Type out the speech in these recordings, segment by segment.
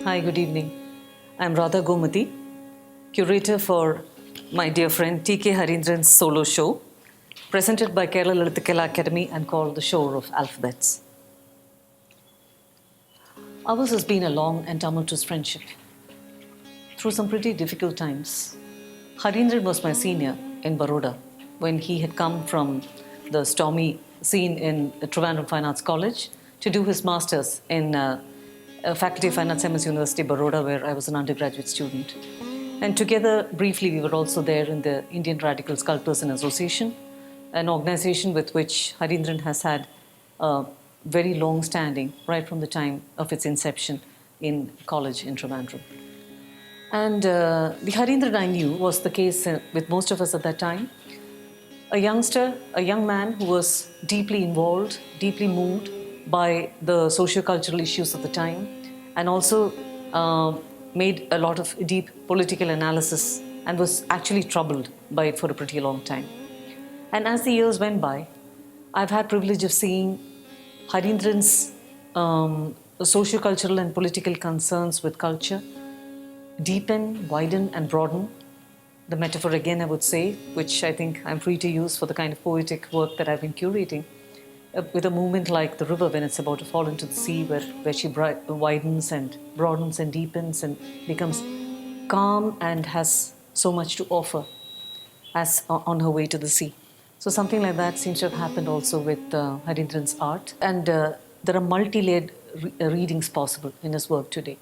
Hi, good evening. I'm Radha Gomati, curator for my dear friend T.K Hareendran's solo show, presented by Kerala Lalitakala Academy and called The Shore of Alphabets. Ours has been a long and tumultuous friendship. Through some pretty difficult times, Hareendran was my senior in Baroda when he had come from the stormy scene in Trivandrum Fine Arts College to do his master's in Faculty of Fine Arts, MS University, Baroda, where I was an undergraduate student. And together, briefly, we were also there in the Indian Radical Sculptors and Association, an organization with which Hareendran has had a very long standing right from the time of its inception in college in Trivandrum. And the Hareendran I knew was the case with most of us at that time. A youngster, a young man who was deeply involved, deeply moved by the socio-cultural issues of the time, and also made a lot of deep political analysis and was actually troubled by it for a pretty long time. And as the years went by, I've had privilege of seeing Hareendran's socio-cultural and political concerns with culture deepen, widen, and broaden. The metaphor again, I would say, which I think I'm free to use for the kind of poetic work that I've been curating, with a movement like the river when it's about to fall into the sea, where she widens and broadens and deepens and becomes calm and has so much to offer as on her way to the sea. So something like that seems to have happened also with Hareendran's art. And there are multi-layered readings possible in his work today.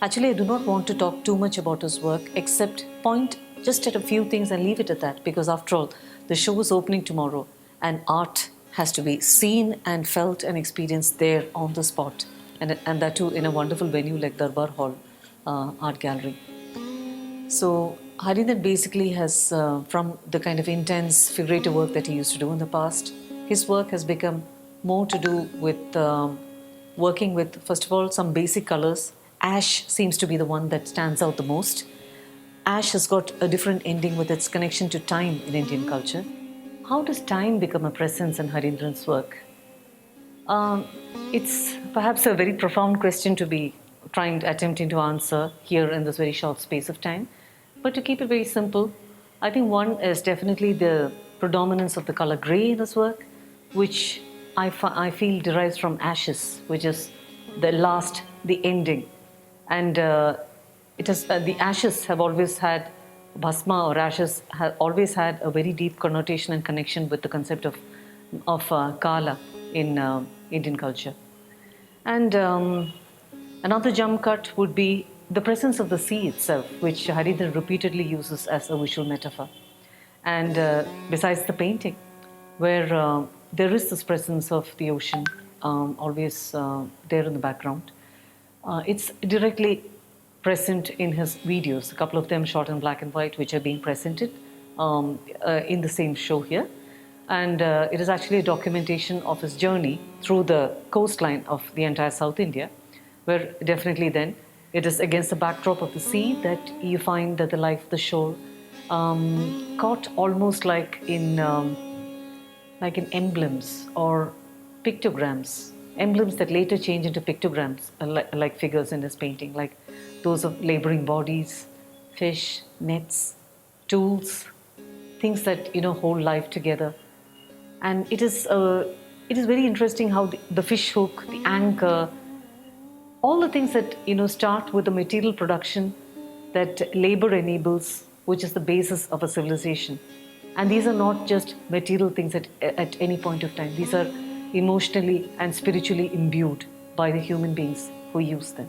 Actually, I do not want to talk too much about his work, except point just at a few things and leave it at that, because after all, the show is opening tomorrow and art has to be seen and felt and experienced there on the spot, and that too in a wonderful venue like Durbar Hall Art Gallery. So Hareendran basically has, from the kind of intense figurative work that he used to do in the past, his work has become more to do with working with, first of all, some basic colors. Ash seems to be the one that stands out the most. Ash has got a different ending with its connection to time in Indian culture. How does time become a presence in Hareendran's work? It's perhaps a very profound question to be attempting to answer here in this very short space of time. But to keep it very simple, I think one is definitely the predominance of the color grey in his work, which I feel derives from ashes, which is the ending. And the ashes have always had, bhasma or ashes have always had a very deep connotation and connection with the concept of kala in Indian culture. And another jump cut would be the presence of the sea itself, which Hareendran repeatedly uses as a visual metaphor. And besides the painting, where there is this presence of the ocean always there in the background. It's directly present in his videos, a couple of them shot in black and white, which are being presented in the same show here. And it is actually a documentation of his journey through the coastline of the entire South India, where definitely then it is against the backdrop of the sea that you find that the life of the shore caught almost like in emblems or pictograms, emblems that later change into pictograms, like figures in his painting, like those of laboring bodies, fish, nets, tools, things that hold life together. And it is very interesting how the fish hook, the anchor, all the things that start with the material production that labor enables, which is the basis of a civilization. And these are not just material things at any point of time. These are emotionally and spiritually imbued by the human beings who use them.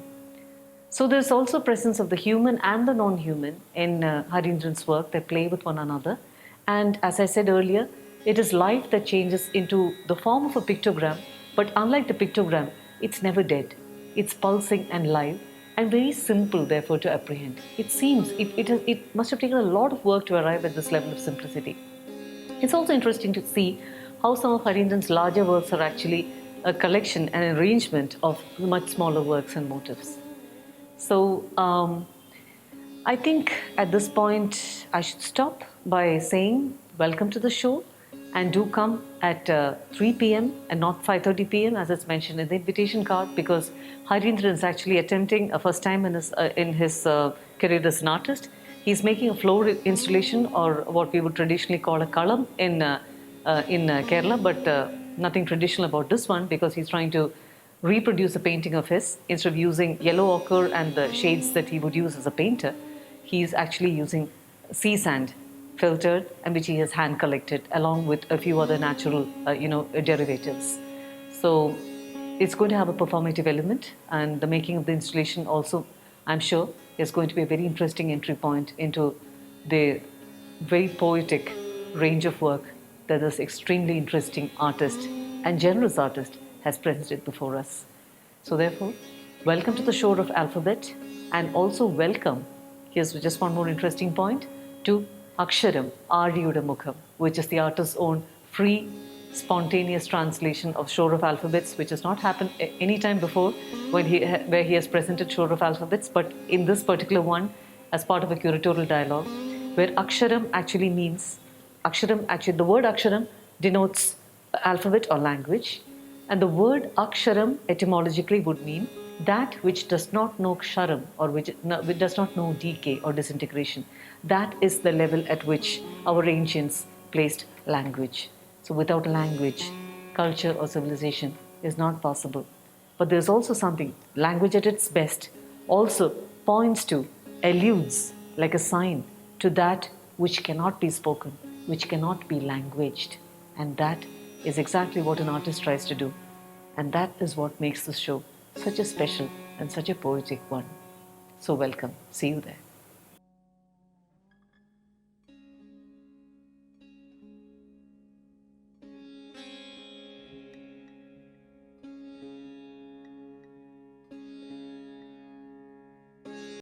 So there's also presence of the human and the non-human in Hareendran's work that play with one another. And as I said earlier, it is life that changes into the form of a pictogram, but unlike the pictogram, it's never dead. It's pulsing and live, and very simple, therefore, to apprehend. It seems, it must have taken a lot of work to arrive at this level of simplicity. It's also interesting to see how some of Hareendran's larger works are actually a collection and arrangement of much smaller works and motifs. So I think at this point I should stop by saying welcome to the show. And do come at 3 p.m. and not 5:30 p.m. as it's mentioned in the invitation card, because Hareendran is actually attempting a first time in his career as an artist. He's making a floor installation, or what we would traditionally call a kalam in Kerala, but nothing traditional about this one, because he's trying to reproduce a painting of his. Instead of using yellow ochre and the shades that he would use as a painter, he's actually using sea sand filtered, and which he has hand collected along with a few other natural derivatives. So it's going to have a performative element, and the making of the installation also, I'm sure, is going to be a very interesting entry point into the very poetic range of work that this extremely interesting artist and generous artist has presented before us. So therefore, welcome to the shore of alphabet, and also welcome, here's just one more interesting point, to Aksharam, Aariyuda Mukham, which is the artist's own free, spontaneous translation of Shore of Alphabets, which has not happened any time before where he has presented Shore of Alphabets, but in this particular one, as part of a curatorial dialogue, where Aksharam actually means, the word Aksharam denotes alphabet or language, and the word Aksharam etymologically would mean that which does not know ksharam, or which does not know decay or disintegration. That is the level at which our ancients placed language. So without language, culture or civilization is not possible. But there's also something, language at its best also points to, alludes like a sign to that which cannot be spoken, which cannot be languaged. And that is exactly what an artist tries to do. And that is what makes this show such a special and such a poetic one. So welcome. See you there.